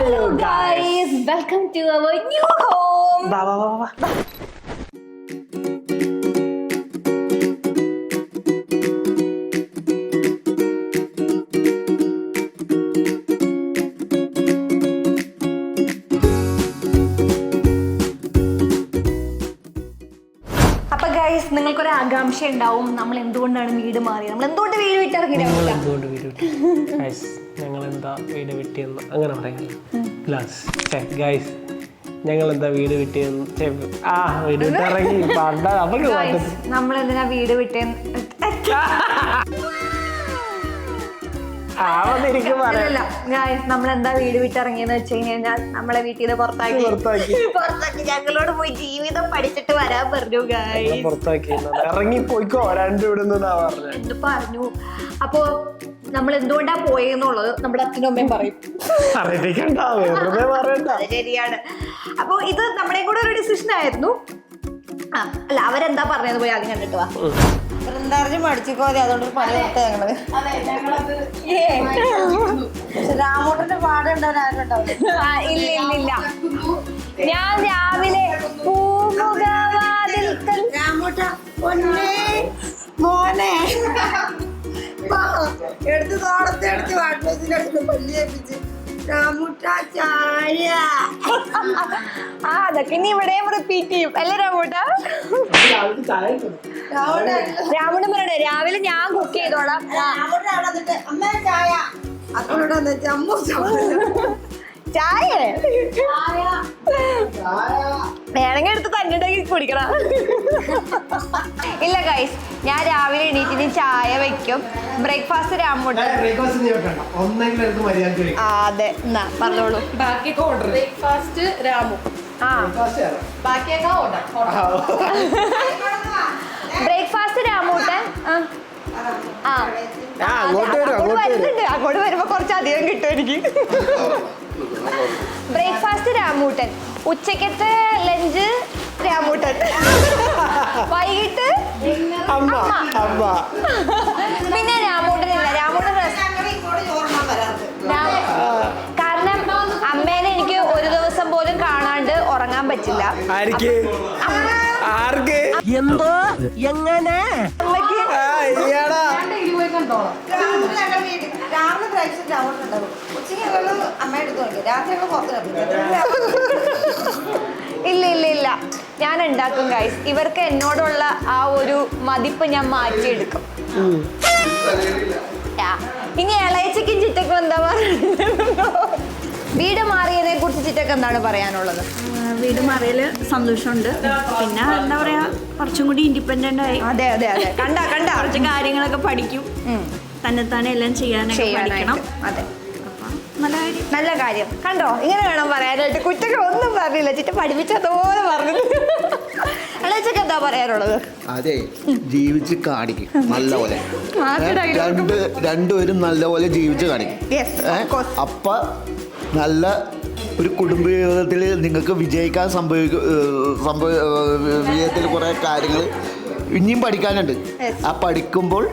Hello guys, welcome to our new home. Va. അപ്പൊ guys നിങ്ങൾക്കൊരു ആകാംക്ഷ ഉണ്ടാവും നമ്മൾ എന്തുകൊണ്ടാണ് വീട് മാറിയത്, നമ്മൾ എന്തുകൊണ്ട് വീട് വിട്ടിറങ്ങിയത്. ഞങ്ങൾ എന്താ വീട് വിട്ടിയെന്ന് അങ്ങനെ പറയാം. ഗൈസ് ഞങ്ങൾ എന്താ വീട് വിട്ടിയെന്ന് വീട് വിട്ടിറങ്ങി നമ്മൾ എന്തിനാ വീട് വിട്ടേന്ന് നമ്മളെന്താ വീട് വിട്ടിറങ്ങിയെന്ന് വെച്ച് കഴിഞ്ഞാൽ നമ്മളെ വീട്ടിൽ നിന്ന് പുറത്താക്കി ഞങ്ങളോട് പോയി ജീവിതം പഠിച്ചിട്ട് വരാൻ പറഞ്ഞു. എന്ത് പറഞ്ഞു? അപ്പൊ നമ്മൾ എന്തുകൊണ്ടാ പോയെന്നുള്ളത് നമ്മുടെ അച്ഛനും അമ്മയും പറയും. ശരിയാണ്. അപ്പൊ ഇത് നമ്മുടെ കൂടെ ഒരു ഡിസിഷൻ ആയിരുന്നു. അല്ല അവരെന്താ പറഞ്ഞത് പോയി ആദ്യം കണ്ടിട്ട് വാ. മടിച്ചിക്കോ അതുകൊണ്ട് പണി കൊടുത്ത രാമോട്ടന്റെ പാടുണ്ടാവില്ല. ഇല്ല ഞാൻ രാവിലെ രാമോട്ട മോനെ എടുത്ത് തോളത്തെ എടുത്ത് വാട്ടുവെച്ചിട്ട് പല്ലിയേപ്പിച്ച് അതൊക്കെ ഇനി ഇവിടെയും റിപ്പീറ്റ് ചെയ്യും അല്ലേ രാമൂട്ട? രാമൂട്ടൻ പറയണേ രാവിലെ ഞാൻ കുക്ക് ചെയ്തോളാം. ചായ വേണമെങ്കിൽ എടുത്ത് തന്നെ ഉണ്ടാക്കി കുടിക്കണം. ഇല്ല ഗൈസ്, ഞാൻ രാവിലെ എണീറ്റിന് ചായ വെക്കും. ബ്രേക്ക്ഫാസ്റ്റ് രാമൂട്ടൻ. അതെ എന്നാ പറഞ്ഞോളൂ. ബ്രേക്ക്ഫാസ്റ്റ് രാമു. ബ്രേക്ക്ഫാസ്റ്റ് രാമൂട്ടൻ. വരുന്നുണ്ട്. അങ്ങോട്ട് വരുമ്പോ കുറച്ചധികം കിട്ടും എനിക്ക്. ബ്രേക്ക്ഫാസ്റ്റ് രാമൂട്ടൻ, ഉച്ചക്കത്തെ ലഞ്ച് രാമൂട്ടൻ, വൈകിട്ട് പിന്നെ രാമൂട്ടനില്ല. രാമൂട്ടൻ കാരണം അമ്മേനെ എനിക്ക് ഒരു ദിവസം പോലും കാണാണ്ട് ഉറങ്ങാൻ പറ്റില്ല. എന്തോ എങ്ങനെ ഇല്ല ഞാൻ ഉണ്ടാക്കും ഗൈസ്. ഇവർക്ക് എന്നോടുള്ള ആ ഒരു മതിപ്പ് ഞാൻ മാറ്റിയെടുക്കും. ഇനി ഇളയച്ചയ്ക്കും ചിറ്റക്കും എന്താ പറയുക? വീട് മാറിയതിനെ കുറിച്ച് ചിറ്റക്ക് എന്താണ് പറയാനുള്ളത്? വീട് മാറിയതിൽ സന്തോഷമുണ്ട്. പിന്നെ എന്താ പറയാ, കുറച്ചും കൂടി ഇൻഡിപെൻഡന്റ് ആയി. അതെ കണ്ട കുറച്ച് കാര്യങ്ങളൊക്കെ പഠിക്കും. തന്നെ എല്ലാം ചെയ്യാനൊക്കെ പഠിക്കണം. അതെ, നല്ല കാര്യം. കണ്ടോ, ഇങ്ങനെ വേണം പറയാനായിട്ട്. കുറ്റങ്ങൾ ഒന്നും പറഞ്ഞില്ല, ചിറ്റ പഠിപ്പിച്ചതുപോലെ പറഞ്ഞു. ഇളയച്ചക്ക് എന്താ പറയാനുള്ളത്? അതെ, ജീവിച്ച് കാണിക്കും നല്ലപോലെ. രണ്ടുപേരും നല്ലപോലെ ജീവിച്ച് കാണിക്കും. അപ്പ നല്ല ഒരു കുടുംബ ജീവിതത്തിൽ നിങ്ങൾക്ക് വിജയിക്കാൻ വിജയത്തിൽ കുറേ കാര്യങ്ങൾ ഇനിയും പഠിക്കാനുണ്ട്. ആ പഠിക്കുമ്പോൾ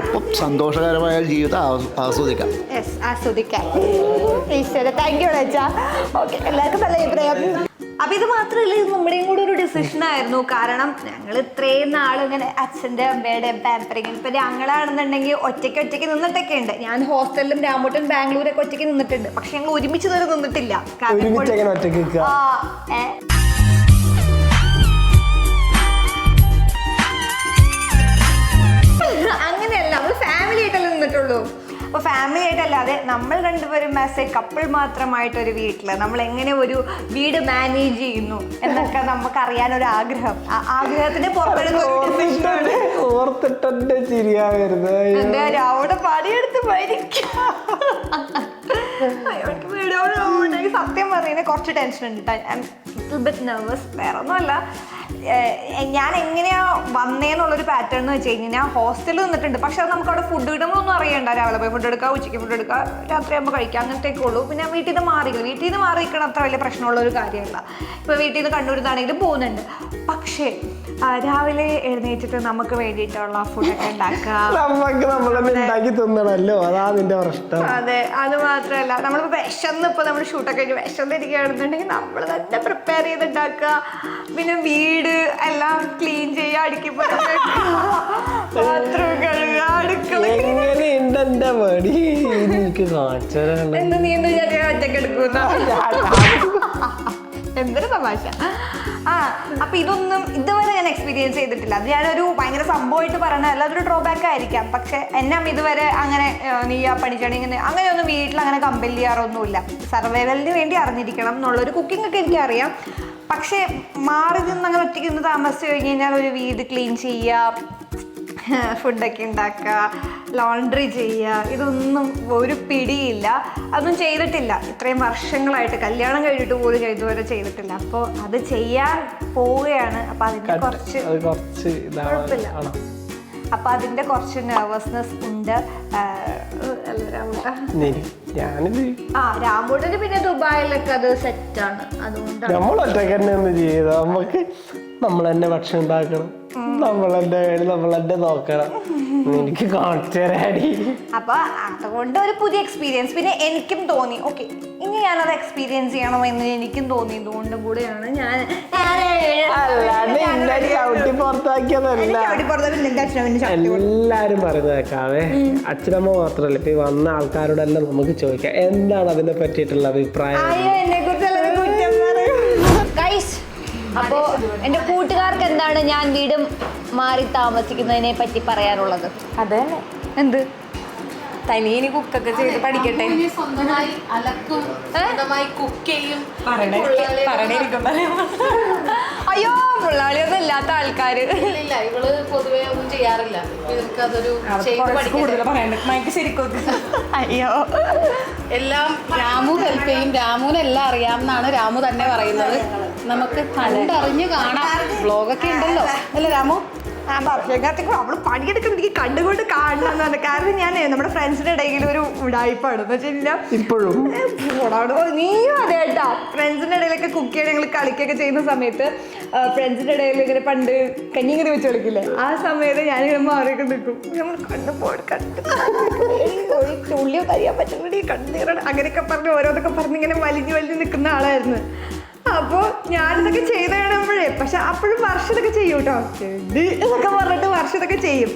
ഒപ്പം സന്തോഷകരമായ ജീവിതം ആസ്വദിക്കാം. എല്ലാവർക്കും നല്ല അഭിപ്രായം. അപ്പൊ ഇത് മാത്രമല്ല, ഇത് നമ്മുടെയും കൂടെ ഒരു ഡിസിഷൻ ആയിരുന്നു. കാരണം ഞങ്ങൾ ഇത്രയും നാളിങ്ങനെ അച്ഛൻ്റെ അമ്മയുടെ പാമ്പറിങ്. ഇപ്പൊ ഞങ്ങളാണെന്നുണ്ടെങ്കിൽ ഒറ്റയ്ക്ക് നിന്നിട്ടൊക്കെ ഉണ്ട്. ഞാൻ ഹോസ്റ്റലിലും രാമൂട്ടൻ ബാംഗ്ലൂരൊക്കെ ഒറ്റയ്ക്ക് നിന്നിട്ടുണ്ട്. പക്ഷെ ഞങ്ങൾ ഒരുമിച്ച് തന്നെ നിന്നിട്ടില്ല. അങ്ങനെയല്ല, നമ്മൾ ഫാമിലി ആയിട്ടല്ലേ നിന്നിട്ടുള്ളൂ. അപ്പോൾ ഫാമിലി ആയിട്ടല്ലാതെ നമ്മൾ രണ്ടുപേരും ആസ് എ കപ്പിൾ മാത്രമായിട്ടൊരു വീട്ടിൽ നമ്മൾ എങ്ങനെ ഒരു വീട് മാനേജ് ചെയ്യുന്നു എന്നൊക്കെ നമുക്ക് അറിയാനൊരു ആഗ്രഹം. ആ ആഗ്രഹത്തിന് അവിടെ പണിയെടുത്ത് സത്യം പറയുന്നത് കുറച്ച് ടെൻഷൻ ഉണ്ട്. നെർവസ്. വേറെ ഒന്നുമല്ല, ഞാൻ എങ്ങനെയാ വന്നേന്നുള്ളൊരു പാറ്റേൺ എന്ന് വെച്ച് കഴിഞ്ഞാൽ ഞാൻ ഹോസ്റ്റലിൽ നിന്നിട്ടുണ്ട്. പക്ഷെ അത് നമുക്ക് അവിടെ ഫുഡ് കിട്ടുമ്പോൾ അറിയണ്ട. രാവിലെ പോയി ഫുഡ് എടുക്കുക, ഉച്ചയ്ക്ക് ഫുഡ് എടുക്കുക, രാത്രി ആകുമ്പോൾ കഴിക്കുക, അങ്ങനത്തേക്കേ ഉള്ളൂ. പിന്നെ വീട്ടിൽ നിന്ന് മാറിയിരിക്കണം അത്ര വലിയ പ്രശ്നമുള്ള ഒരു കാര്യമല്ല. ഇപ്പോൾ വീട്ടിൽ നിന്ന് കണ്ണൂരിന്നാണെങ്കിലും പോകുന്നുണ്ട്. പക്ഷേ രാവിലെ എഴുന്നേറ്റിട്ട് നമുക്ക് വേണ്ടിയിട്ടുള്ള ഫുഡൊക്കെ ഉണ്ടാക്കുക. നമുക്ക് നമ്മളെന്നെ ഉണ്ടാക്കി തിന്നണല്ലോ, അതാ നിന്റെ പ്രശ്നം. അതെ, അത് മാത്രമല്ല നമ്മളിപ്പോൾ വിശന്നിപ്പോൾ നമ്മൾ ഷൂട്ടൊക്കെ കഴിഞ്ഞ് വിശന്നിരിക്കുകയാണെന്നുണ്ടെങ്കിൽ നമ്മൾ തന്നെ പ്രിപ്പയർ ചെയ്തുണ്ടാക്കുക. പിന്നെ വീട് എല്ലാം ക്ലീൻ ചെയ്യുക, അടുക്കി ബാത്റൂം കഴുകുക, അടുക്കള. എങ്ങനെയുണ്ട് എന്റെ പണി എനിക്ക് കാണിച്ചു തരാനുണ്ട്. എന്ത് നീ എന്താ ഞാൻ ഒറ്റക്ക് എടുക്കുന്ന എന്തൊരു തമാശ. അപ്പൊ ഇതൊന്നും ഇതുവരെ ഞാൻ എക്സ്പീരിയൻസ് ചെയ്തിട്ടില്ല. അത് ഞാനൊരു ഭയങ്കര സംഭവമായിട്ട് പറയണതല്ല, അതൊരു ഡ്രോബാക്ക് ആയിരിക്കാം. പക്ഷെ എന്നെ ഇതുവരെ അങ്ങനെ നീ ആ പണിച്ചണി ഇങ്ങനെ അങ്ങനെയൊന്നും വീട്ടിൽ അങ്ങനെ കമ്പൽ ചെയ്യാറൊന്നുമില്ല. സർവൈവലിന് വേണ്ടി അറിഞ്ഞിരിക്കണം എന്നുള്ളൊരു കുക്കിംഗ് ഒക്കെ എനിക്കറിയാം. പക്ഷെ മാറി നിന്ന് അങ്ങനെ ഒറ്റയ്ക്ക് നിന്ന് താമസിച്ച് കഴിഞ്ഞ് കഴിഞ്ഞാൽ ഒരു വീട് ക്ലീൻ ചെയ്യുക, ഫുഡൊക്കെ ഉണ്ടാക്കുക, ലോണ്ട്രി ചെയ്യുക, ഇതൊന്നും ഒരു പിടിയില്ല. അതൊന്നും ചെയ്തിട്ടില്ല. ഇത്രയും വർഷങ്ങളായിട്ട് കല്യാണം കഴിഞ്ഞിട്ട് പോലും ഇതുവരെ ചെയ്തിട്ടില്ല. അപ്പോൾ അത് ചെയ്യാൻ പോവുകയാണ്. അപ്പം അതിൻ്റെ കുറച്ച് കുഴപ്പമില്ല. അപ്പം അതിൻ്റെ കുറച്ച് നെർവസ്നെസ് ഉണ്ട്. രാമൂട്ടന് പിന്നെ ദുബായിലൊക്കെ അത് സെറ്റാണ്. അതുകൊണ്ട് നമുക്ക് നമ്മൾ തന്നെ ഭക്ഷണം ഉണ്ടാക്കണം, നമ്മളെന്റെ വീട് നമ്മളെന്നെ നോക്കണം. എനിക്ക് കാണിച്ചു തരാടി. അപ്പൊ അതുകൊണ്ട് ഒരു പുതിയ എക്സ്പീരിയൻസ്. പിന്നെ എനിക്കും തോന്നി ഓക്കെ ഇനി ഞാനത് എക്സ്പീരിയൻസ് ചെയ്യണോ എന്ന് എനിക്കും തോന്നി. ഇതുകൊണ്ടും കൂടെയാണ് ഞാൻ എല്ലാരും പറയുന്നേക്കാവേ. അച്ഛനമ്മ മാത്രല്ല, ഇപ്പൊ വന്ന ആൾക്കാരോടെല്ലാം നമുക്ക് ചോദിക്കാം എന്താണ് അതിനെ പറ്റിയിട്ടുള്ള അഭിപ്രായം. അപ്പോ എന്റെ കൂട്ടുകാർക്ക് എന്താണ് ഞാൻ വീട് മാറി താമസിക്കുന്നതിനെ പറ്റി പറയാനുള്ളത്? അതെ, എന്ത് തനിയെ കുക്കൊക്കെ ചെയ്ത് പഠിക്കട്ടെ. സ്വന്തമായി അലക്കും, സ്വന്തമായി കുക്ക് ചെയ്യും. അയ്യോ പുള്ളാളിയൊന്നും ഇല്ലാത്ത ആൾക്കാര് ഇല്ല, ഇവള് പൊതുവെ ഒന്നും ചെയ്യാറില്ല. ഇവർക്കതൊരു അയ്യോ എല്ലാം രാമു ഹെൽപ്പ് ചെയ്യും. രാമുവിനെല്ലാം അറിയാമെന്നാണ് രാമു തന്നെ പറയുന്നത്. നമുക്ക് കണ്ടറിഞ്ഞ് കാണാം. വ്ലോഗൊക്കെ ഉണ്ടല്ലോ അല്ലേ രാമു? അവള് പണിയെടുക്കുന്നത് എനിക്ക് കണ്ടുകൊണ്ട് കാണണമെന്നാണ്. കാരണം ഞാൻ നമ്മുടെ ഫ്രണ്ട്സിന്റെ ഇടയിൽ ഒരു ഉടായ്പാണ് എന്ന് വെച്ചാൽ ഇപ്പോഴും നീയും അതെ കേട്ടാ. ഫ്രണ്ട്സിന്റെ ഇടയിലൊക്കെ കുക്ക് ചെയ്യാൻ ഞങ്ങൾ കളിക്കൊക്കെ ചെയ്യുന്ന സമയത്ത് ഫ്രണ്ട്സിന്റെ ഇടയിൽ ഇങ്ങനെ പണ്ട് കഞ്ഞിങ്ങനെ വെച്ച് കളിക്കില്ലേ, ആ സമയത്ത് ഞാനിങ്ങനെ മാറിയൊക്കെ നിൽക്കും. നമ്മൾ ഉള്ളിയോ കരിയാൻ പറ്റുന്ന കണ്ണീറ അങ്ങനെയൊക്കെ പറഞ്ഞ് ഓരോന്നൊക്കെ പറഞ്ഞ് ഇങ്ങനെ വലിഞ്ഞു നിൽക്കുന്ന ആളായിരുന്നു. അപ്പോൾ ഞാനിതൊക്കെ ചെയ്ത് കാണുമ്പോഴേ പക്ഷെ അപ്പോഴും വർഷത്തൊക്കെ ചെയ്യും കേട്ടോ. ചെടി എന്നൊക്കെ പറഞ്ഞിട്ട് വർഷത്തൊക്കെ ചെയ്യും.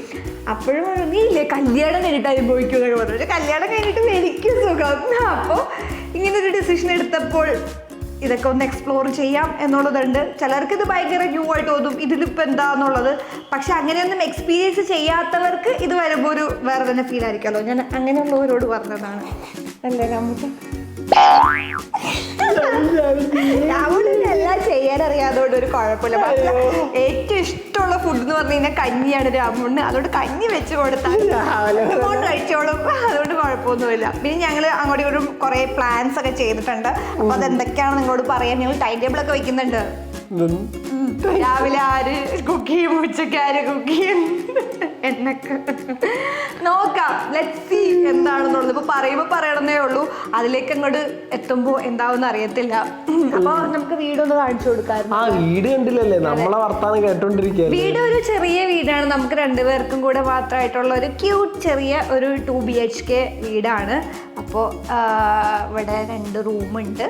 അപ്പോഴും നീ ഇല്ലേ കല്യാണം കഴിഞ്ഞിട്ട് അനുഭവിക്കും എന്നൊക്കെ പറഞ്ഞു. പക്ഷെ കല്യാണം കഴിഞ്ഞിട്ട് എനിക്ക് സുഖം. അപ്പോൾ ഇങ്ങനൊരു ഡിസിഷൻ എടുത്തപ്പോൾ ഇതൊക്കെ ഒന്ന് എക്സ്പ്ലോർ ചെയ്യാം എന്നുള്ളതുണ്ട്. ചിലർക്ക് ഇത് ഭയങ്കര ന്യൂ ആയിട്ട് തോന്നും, ഇതിലിപ്പോൾ എന്താന്നുള്ളത്. പക്ഷെ അങ്ങനെയൊന്നും എക്സ്പീരിയൻസ് ചെയ്യാത്തവർക്ക് ഇത് വരുമ്പോൾ ഒരു വേറെ തന്നെ ഫീൽ ആയിരിക്കുമല്ലോ. ഞാൻ അങ്ങനെയുള്ളവരോട് പറഞ്ഞതാണ് അല്ലേ രാമൂട്ടൻ? രാമൂട്ടന് എല്ലാം ചെയ്യാൻ അറിയാതുകൊണ്ട് ഒരു കുഴപ്പമില്ല. പക്ഷെ ഏറ്റവും ഇഷ്ടമുള്ള ഫുഡ് എന്ന് പറഞ്ഞു കഴിഞ്ഞാൽ കഞ്ഞിയാണ് രാമൂട്ടിന്. അതുകൊണ്ട് കഞ്ഞി വെച്ച് കൊടുത്താൽ കഴിച്ചോളും. അതുകൊണ്ട് കുഴപ്പമൊന്നുമില്ല. പിന്നെ ഞങ്ങൾ അങ്ങോട്ടും ഇങ്ങോട്ടും കുറേ പ്ലാൻസ് ഒക്കെ ചെയ്തിട്ടുണ്ട്. അപ്പൊ അതെന്തൊക്കെയാണ് നിങ്ങളോട് പറയാൻ ഞങ്ങൾ ടൈം ടേബിൾ ഒക്കെ വെക്കുന്നുണ്ട്. രാവിലെ ആര് കുക്ക് ചെയ്യും, ഉച്ചയ്ക്ക് ആര് കുക്ക് ചെയ്യും എന്നൊക്കെ നോക്കാം. ലെറ്റ്സ് സീ എന്താണെന്നുള്ളത്. ഇപ്പൊ പറയണമെന്നേ ഉള്ളൂ. അതിലേക്ക് അങ്ങോട്ട് എത്തുമ്പോ എന്താവെന്ന് അറിയത്തില്ല. അപ്പൊ നമുക്ക് വീടൊന്ന് കാണിച്ചു കൊടുക്കാറുണ്ട്. വീട് കണ്ടില്ലല്ലേ, നമ്മളെ വർത്താനം കേട്ടോണ്ടിരിക്കുക. വീട് ഒരു ചെറിയ വീടാണ്. നമുക്ക് രണ്ടുപേർക്കും കൂടെ മാത്രമായിട്ടുള്ള ഒരു ക്യൂട്ട് ചെറിയ ഒരു 2 BHK വീടാണ്. അപ്പോൾ ഇവിടെ 2 റൂമുണ്ട്,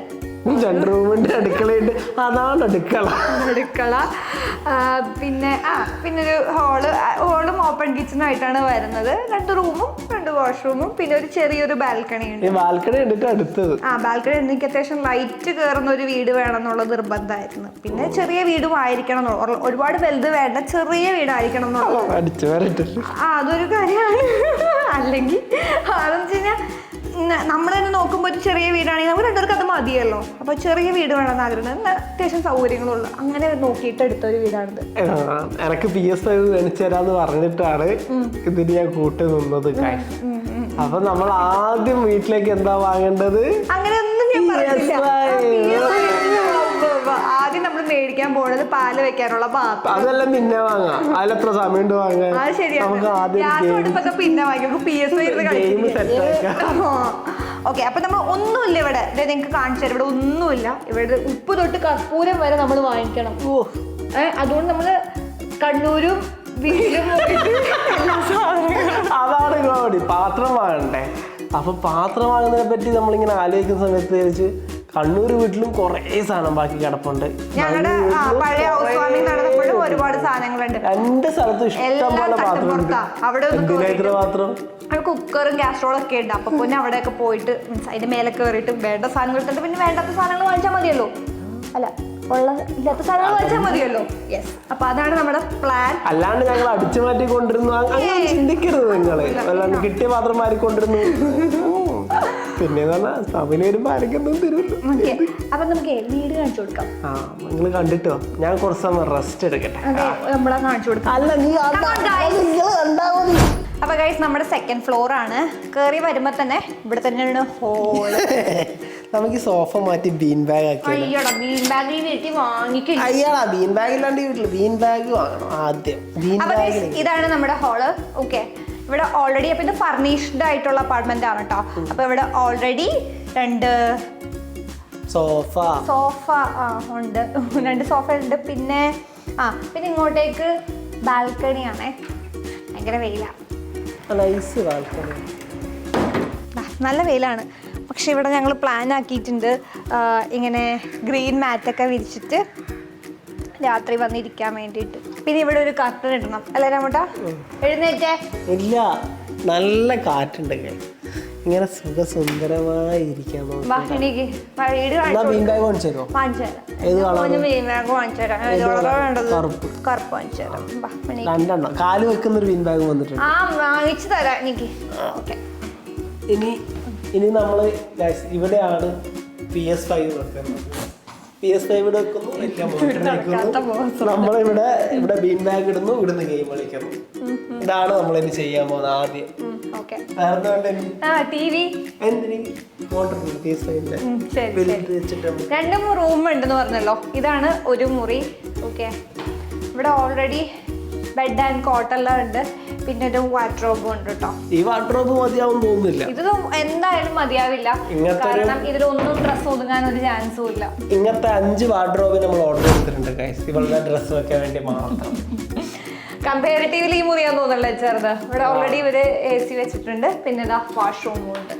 2 റൂമുണ്ട്, അടുക്കളയുണ്ട്. അതാണ് അടുക്കള. പിന്നെ ഒരു ഹോളും ഓപ്പൺ കിച്ചണും ആയിട്ടാണ് വരുന്നത്. 2 റൂമും 2 വാഷ്റൂമും പിന്നെ ഒരു ചെറിയൊരു ബാൽക്കണി ഉണ്ട്. ബാൽക്കണി കണ്ടിട്ട് അടുത്തത് ബാൽക്കണി എനിക്ക് അത്യാവശ്യം ലൈറ്റ് കയറുന്ന ഒരു വീട് വേണം എന്നുള്ള നിർബന്ധമായിരുന്നു. പിന്നെ ചെറിയ വീടും ആയിരിക്കണം എന്നുള്ള, ഒരുപാട് വലുത് വേണ്ട, ചെറിയ വീടായിരിക്കണം എന്നുള്ള അതൊരു കാര്യമാണ്. അല്ലെങ്കിൽ അതെന്ന് വെച്ച് കഴിഞ്ഞാൽ നമ്മൾ തന്നെ നോക്കുമ്പോൾ ഒരു ചെറിയ വീടാണെങ്കിൽ നമുക്ക് 2 പേർക്ക് അത് മതിയല്ലോ. അപ്പോൾ ചെറിയ വീട് വേണമെന്ന് ആഗ്രഹം, അത്യാവശ്യം സൗകര്യങ്ങളുള്ള അങ്ങനെ നോക്കിയിട്ട് എടുത്തൊരു വീടാണിത്. എനിക്ക് PS5 മേടിച്ചു തരാന്ന് പറഞ്ഞിട്ടാണ് ഇതിന് ഞാൻ കൂട്ടി നിന്നത്. അപ്പൊ നമ്മൾ ആദ്യം വീട്ടിലേക്ക് എന്താ വാങ്ങേണ്ടത്? അങ്ങനെയൊന്നും ഞാൻ പറഞ്ഞില്ല. ആദ്യം നമ്മൾ മേടിക്കാൻ പോണത് പാല് വെക്കാനുള്ള പാത്രം. അതെല്ലാം പിന്നെ വാങ്ങാം. അതിലെത്ര സമയം ഉണ്ട് വാങ്ങാൻ? അത് ശരിയാണ്. പിന്നെ വാങ്ങിക്കും. ഓക്കെ, അപ്പൊ നമ്മൾ ഒന്നുമില്ല ഇവിടെ. നിങ്ങൾക്ക് കാണിച്ചു തരാം. ഇവിടെ ഒന്നുമില്ല. ഇവിടെ ഉപ്പ് തൊട്ട് കർപ്പൂരം വരെ നമ്മൾ വാങ്ങിക്കണം. അതുകൊണ്ട് നമ്മള് കണ്ണൂരും വീട്ടിലും പോയിട്ട് എല്ലാ സാധനങ്ങളും അതാണ് കോമഡി. പാത്രം വാങ്ങണ്ടേ? അപ്പൊ പാത്രം വാങ്ങുന്നതിനെ പറ്റി നമ്മളിങ്ങനെ ആലോചിക്കുന്ന സമയത്ത് വിചാരിച്ച് കണ്ണൂർ വീട്ടിലും കുറേ സാധനം ബാക്കി കിടപ്പുണ്ട്. ഞങ്ങളുടെ പഴയ ഹൗസ് വാമിംഗ് നടന്നപ്പോഴും ഒരുപാട് സാധനങ്ങളുണ്ട്. 2 സ്ഥലത്തും ഇഷ്ടം പോലെ പാത്രം ഉണ്ട്. അവിടെ എന്തിനാ ഇത്ര പാത്രം? കുക്കറും കാസറോളും ഒക്കെ ഉണ്ട്. അപ്പൊ പിന്നെ അവിടെയൊക്കെ പോയിട്ട് മീൻസ് അതിന്റെ മേലെ കയറിയിട്ട് വേണ്ട സാധനങ്ങൾ എടുത്തിട്ട് പിന്നെ വേണ്ടാത്ത സാധനങ്ങൾ വാങ്ങിച്ചാൽ മതിയല്ലോ. അല്ല, ഇല്ലാത്ത സാധനങ്ങൾ വാങ്ങിച്ചാൽ മതിയല്ലോ. യെസ്, അപ്പൊ അതാണ് നമ്മുടെ പ്ലാൻ. അല്ലാണ്ട് ഞങ്ങൾ അടിച്ചു മാറ്റി കൊണ്ടിരുന്നു അങ്ങനെ ചിന്തിക്കരുത് നിങ്ങള്. അല്ലാണ്ട് കിട്ടിയ പാത്രം മാറിക്കൊണ്ടിരുന്നു. പിന്നെ സമയം വരുമ്പോ ആരൊന്നും തരുമല്ലോ. അപ്പൊ നമുക്ക് വീട് കാണിച്ചു കൊടുക്കാം. ആ, നിങ്ങൾ കണ്ടിട്ടോ, ഞാൻ കുറച്ച് സമയം റെസ്റ്റ് എടുക്കട്ടെ. അതെ, നമ്മളെ കാണിച്ചു കൊടുക്കാം. അല്ല, നീ കണ്ടാ മതി. അപ്പൊ ഗൈസ്, നമ്മുടെ 2nd ഫ്ലോർ ആണ്. കയറി വരുമ്പോ തന്നെ ഇവിടെ തന്നെയാണ് ഹോള്. നമുക്ക് സോഫ മാറ്റി ബീൻ ബാഗ് ആക്കി. അയ്യോടാ, ബീൻ ബാഗ് വീട്ടിൽ വാങ്ങിക്കില്ല. അയ്യാടാ, ബീൻ ബാഗ് ഇല്ലാണ്ട് വീട്ടില് ബീൻ ബാഗ് വാങ്ങണം ആദ്യം. ബീൻ അപ്പൊ ബാഗ് ഇതാണ് നമ്മുടെ ഹോള്. ഓക്കെ, ഇവിടെ ഓൾറെഡി അപ്പൊ ഇത് ഫർണിഷ്ഡ് ആയിട്ടുള്ള അപ്പാർട്ട്മെന്റ് ആണ് കേട്ടോ. അപ്പൊ ഇവിടെ ഓൾറെഡി 2 സോഫ ഉണ്ട്. 2 സോഫ ഉണ്ട്. പിന്നെ ഇങ്ങോട്ടേക്ക് ബാൽക്കണി ആണേ. ഭയങ്കര വെയിലാണ്, നൈസ് ബാൽക്കണി. നല്ല വെയിലാണ്. പക്ഷെ ഇവിടെ ഞങ്ങൾ പ്ലാൻ ആക്കിയിട്ടുണ്ട് ഇങ്ങനെ ഗ്രീൻ മാറ്റൊക്കെ വിരിച്ചിട്ട് രാത്രി വന്നിരിക്കാൻ വേണ്ടിയിട്ട്. പിന്നെ ഇവിടെ ഒരു കർട്ടൻ ഇടണം അല്ലേ രാമൂട്ടാ? എഴുന്നേറ്റേ. ഇല്ല, നല്ല കാറ്റുണ്ട്. ഇങ്ങനെ സുഖസുന്ദരമായി ഇരിക്കാൻ വീട് കാണിച്ചു തരാം. കറുപ്പ് വാങ്ങിച്ചു തരാം. രണ്ടെണ്ണം കാല് വെക്കുന്ന ഒരു ബീൻ ബാഗ് വന്നിട്ടുണ്ട്. വാങ്ങിച്ചു തരാം എനിക്ക്. ഓക്കെ, ഇനി നമ്മള് ഇവിടെയാണ് PS5 വെക്കുന്നത്. PS5 ഇവിടെ വെക്കുന്നു, നമ്മളിവിടെ ബീൻ ബാഗ് ഇടുന്നു, ഇവിടുന്ന് ഗെയിം കളിക്കുന്നു. ഇതാണ് നമ്മളിനി ചെയ്യാൻ പോകുന്നത് ആദ്യം. രണ്ട് റൂം ഉണ്ടെന്ന് പറഞ്ഞല്ലോ. ഇതാണ് ഒരു മുറി. ഓക്കെ, ഇവിടെ ഓൾറെഡി ബെഡ് ആൻഡ് കോട്ട് എല്ലാം ഉണ്ട്. പിന്നെ ഒരു വാർഡ്രോബും ഉണ്ട് കേട്ടോ. ഈ വാർഡ്രോബ് മതിയാവും തോന്നുന്നില്ല. ഇത് എന്തായാലും മതിയാവില്ല, കാരണം ഇതിലൊന്നും ഡ്രസ്സ് ഒതുങ്ങാൻ ഒരു ചാൻസും ഇല്ല. ഇങ്ങനത്തെ 5 വാർഡ്രോബ് നമ്മൾ ഓർഡർ ചെയ്തിട്ടുണ്ട് ഗൈസ്, ഇവളുടെ ഡ്രസ്സ് വെക്കാൻ വേണ്ടി മാത്രം. കമ്പാരിറ്റീവ്ലി ഈ മുറിയാന്ന് തോന്നുന്നല്ലേ ചെറുത്. ഇവിടെ ഓൾറെഡി ഇവര് AC വെച്ചിട്ടുണ്ട്. പിന്നെ ഇതാ വാഷ്റൂമും ഉണ്ട്.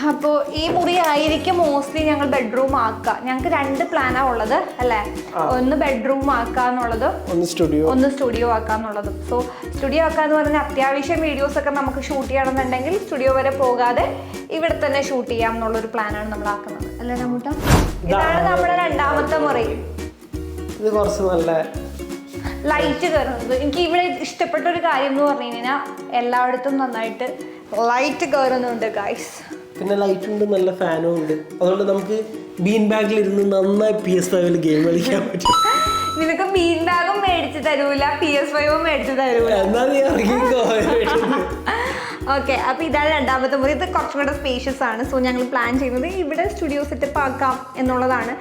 അപ്പോൾ ഈ മുറി ആയിരിക്കും മോസ്റ്റ്ലി ഞങ്ങൾ ബെഡ്റൂം ആക്കുക. ഞങ്ങൾക്ക് 2 പ്ലാനാ ഉള്ളത് അല്ലേ? ഒന്ന് ബെഡ്റൂം ആക്കാന്നുള്ളതും ഒന്ന് സ്റ്റുഡിയോ ആക്കാന്നുള്ളതും. സോ സ്റ്റുഡിയോ ആക്കാന്ന് പറഞ്ഞാൽ അത്യാവശ്യം വീഡിയോസ് ഒക്കെ നമുക്ക് ഷൂട്ട് ചെയ്യണമെന്നുണ്ടെങ്കിൽ സ്റ്റുഡിയോ വരെ പോകാതെ ഇവിടെ തന്നെ ഷൂട്ട് ചെയ്യാം എന്നുള്ളൊരു പ്ലാനാണ് നമ്മൾ ആക്കുന്നത് അല്ലേ രാമൂട്ടാ? ഇതാണ് നമ്മുടെ 2ാമത്തെ മുറി. ഇത് കുറച്ച് നല്ല ലൈറ്റ് കയറുന്നത്. എനിക്ക് ഇവിടെ ഇഷ്ടപ്പെട്ട ഒരു കാര്യം എന്ന് പറഞ്ഞു കഴിഞ്ഞാൽ എല്ലായിടത്തും നന്നായിട്ട് ലൈറ്റ് കയറുന്നുണ്ട് ഗൈസ്. പിന്നെ ലൈറ്റ് ഉണ്ട്, നല്ല ഫാനും ഉണ്ട്. അതുകൊണ്ട് നമുക്ക് ബീൻ ബാഗിൽ ഇരുന്ന് നന്നായി PS5 ഗെയിം കളിക്കാൻ പറ്റും. നിനക്ക് ബീൻ ബാഗും മേടിച്ചു തരൂല, PS5 മേടിച്ചു തരൂല. എന്നാ നീ ഇറങ്ങിക്കോ. ഓക്കെ, അപ്പൊ ഇതാണ് 2ാമത്തെ മുറി. ഇത് കുറച്ചും കൂടെ സ്പേഷ്യസ് ആണ്. സോ ഞങ്ങൾ പ്ലാൻ ചെയ്യുന്നത് ഇവിടെ സ്റ്റുഡിയോ സെറ്റപ്പ് ആക്കാം എന്നുള്ളതാണ്.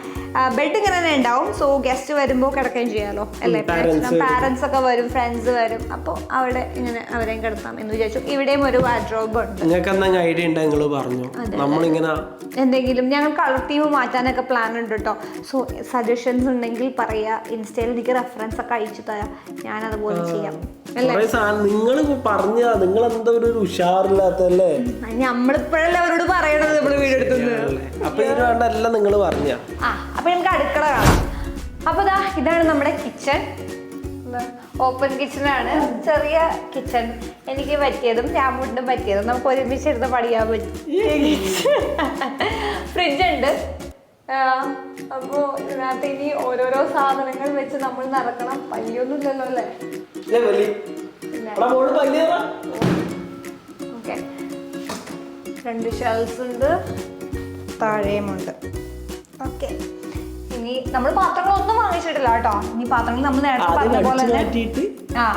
ബെഡ് ഇങ്ങനെ തന്നെ ഉണ്ടാവും. സോ ഗസ്റ്റ് വരുമ്പോൾ കിടക്കുകയും ചെയ്യാലോ അല്ലേ? പാരന്റ്സ് ഒക്കെ വരും, ഫ്രണ്ട്സ് വരും. അപ്പോൾ അവിടെ ഇങ്ങനെ അവരെയും കിടത്താം എന്ന് വിചാരിച്ചു. ഇവിടെയും ഒരു വാർഡ്രോബ് ഉണ്ട്. നിങ്ങൾക്ക് എന്തെങ്കിലും ഐഡിയ ഉണ്ടോ? നിങ്ങൾ പറഞ്ഞു നമ്മളിങ്ങനെ എന്തെങ്കിലും ഞങ്ങൾ കളർ തീം മാറ്റാനൊക്കെ പ്ലാൻ ഉണ്ട് കേട്ടോ. സോ സജഷൻസ് ഉണ്ടെങ്കിൽ പറയാ. ഇൻസ്റ്റയിൽ എനിക്ക് റെഫറൻസ് ഒക്കെ അയച്ചു തരാം, ഞാൻ അതുപോലെ ചെയ്യാം. നിങ്ങൾ പറഞ്ഞാ നിങ്ങൾ എന്താ ഒരു ഉഷാറില്ലാത്തല്ലേ? നമ്മളിപ്പോഴല്ലേ അവരോട് പറയണത് നമ്മള് വീഡിയോ എടുക്കുന്നത്. അപ്പൊ ഇത് വേണ്ടല്ല നിങ്ങൾ പറഞ്ഞ. അപ്പൊ നമുക്ക് അടുക്കള കാണാം. അപ്പൊ ഇതാണ് നമ്മുടെ കിച്ചൺ. ഓപ്പൺ കിച്ചണാണ്, ചെറിയ കിച്ചൺ. എനിക്ക് പറ്റിയതും രാമൂട്ടിനും പറ്റിയതും നമുക്ക് ഒരുമിച്ചിരുന്ന് പണിയാൻ പറ്റും. ഫ്രിഡ്ജ് ഉണ്ട്. അപ്പോ ഇതിനകത്ത് ഇനി ഓരോരോ സാധനങ്ങൾ വെച്ച് നമ്മൾ നടക്കണം. പല്ലിയൊന്നും ഇല്ലല്ലോ അല്ലേ? ഓക്കെ, 2 ഷെൽസ് ഉണ്ട്, താഴെയുമുണ്ട്. ഓക്കെ, ഇനി നമ്മൾ പാത്രങ്ങളൊന്നും വാങ്ങിച്ചിട്ടില്ല കേട്ടോ. ഇനി പാത്രങ്ങൾ നമ്മൾ നേരത്തെ പറഞ്ഞ പോലെ തന്നെ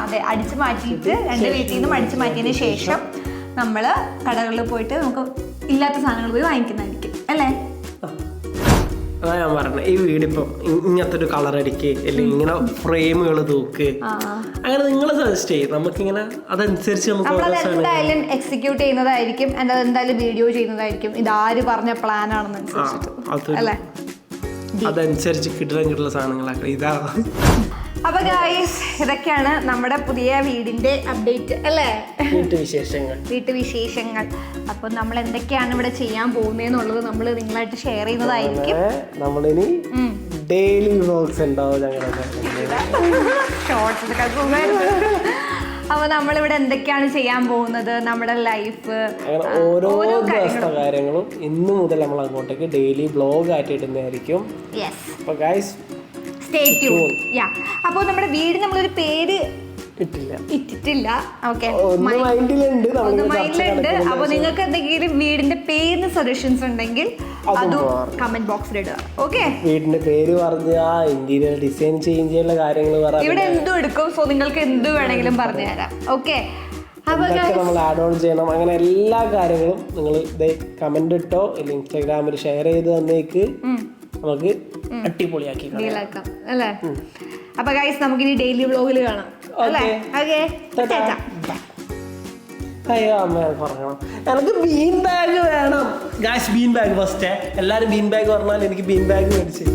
അതെ അടിച്ചു മാറ്റിയിട്ട് 2 വീട്ടിൽ നിന്നും അടിച്ചു മാറ്റിയതിന് ശേഷം നമ്മൾ കടകളിൽ പോയിട്ട് നമുക്ക് ഇല്ലാത്ത സാധനങ്ങൾ പോയി വാങ്ങിക്കുന്നതായിരിക്കും അല്ലേ? അതാ ഞാൻ പറഞ്ഞത്, ഈ വീടിപ്പം ഇങ്ങനത്തെ ഒരു കളർ അടിക്ക്, അല്ലെങ്കിൽ ഇങ്ങനെ ഫ്രെയിമുകൾ തൂക്ക്, അങ്ങനെ നിങ്ങൾ സജസ്റ്റ് ചെയ്യും. നമുക്കിങ്ങനെ അതനുസരിച്ച് എന്തായാലും എക്സിക്യൂട്ട് ചെയ്യുന്നതായിരിക്കും. എന്തായാലും വീഡിയോ ചെയ്യുന്നതായിരിക്കും. ഇതാര് പറഞ്ഞ പ്ലാൻ ആണെന്നനുസരിച്ചിട്ട് അല്ലേ? അതനുസരിച്ച് കിട്ടുന്ന സാധനങ്ങളാക്കണം. ഇതാ അപ്പൊ ഗൈസ് ഇതൊക്കെയാണ് നമ്മുടെ പുതിയ വീടിന്റെ അപ്ഡേറ്റ് അല്ലേ, വീട്ടുവിശേഷങ്ങൾ. അപ്പൊ നമ്മൾ എന്തൊക്കെയാണ് ഇവിടെ ചെയ്യാൻ പോകുന്നതെന്നുള്ളത് നമ്മൾ നിങ്ങളായിട്ട് ഷെയർ ചെയ്യുന്നതായിരിക്കും. നമ്മളിനി ഡെയിലി വ്ലോഗ്സ് ഉണ്ടാവും ഞങ്ങളുടെ. ഷോർട്സ് അപ്പൊ നമ്മളിവിടെ എന്തൊക്കെയാണ് ചെയ്യാൻ പോകുന്നത്, നമ്മുടെ ലൈഫ്, ഓരോ ദിവസത്തെ കാര്യങ്ങളും ഇന്നു മുതൽ നമ്മൾ അങ്ങോട്ടേക്ക് ഡെയിലി വ്ലോഗ് ആയിട്ട് ഇടുന്നതായിരിക്കും. അപ്പൊ ഗൈസ് സ്റ്റേ ട്യൂൺ. അപ്പോൾ നമ്മുടെ വീടിന് നമ്മളൊരു പേര് ഇട്ടിട്ടില്ല. ഓക്കെ, മൈൻഡിലുണ്ട്. അപ്പൊ നിങ്ങൾക്ക് എന്തെങ്കിലും വീടിന്റെ പേരിന് സജഷൻസ് ഉണ്ടെങ്കിൽ അതും കമന്റ് ബോക്സിൽ ഇടുക. ഓക്കെ, വീടിന്റെ പേര് പറഞ്ഞ ഇന്റീരിയർ ഡിസൈൻ ചേഞ്ച് ചെയ്യുന്ന കാര്യങ്ങൾ ഇവിടെ എന്തും എടുക്കും. സോ നിങ്ങൾക്ക് എന്ത് വേണമെങ്കിലും പറഞ്ഞു തരാം. ഓക്കെ, നമ്മൾ ആഡ് ഓൺ ചെയ്യണം, അങ്ങനെ എല്ലാ കാര്യങ്ങളും നിങ്ങൾ കമന്റ് ഇട്ടോ അല്ലെങ്കിൽ ഇൻസ്റ്റാഗ്രാമിൽ ഷെയർ ചെയ്ത് തന്നേക്ക് നമുക്ക് അടിപൊളിയാക്കി അല്ലേ. അപ്പൊ ഗൈസ് നമുക്കിനി ഡെയിലി വ്ലോഗിൽ കാണാം അല്ലേ. ഓക്കെ, അയ്യോ അമ്മ പറയണം, എനിക്ക് ബീൻ ബാഗ് വേണം. Guys bean bag first. എല്ലാരും ബീൻ ബാഗ് പറഞ്ഞാൽ എനിക്ക് ബീൻ ബാഗ് മേടിച്ച്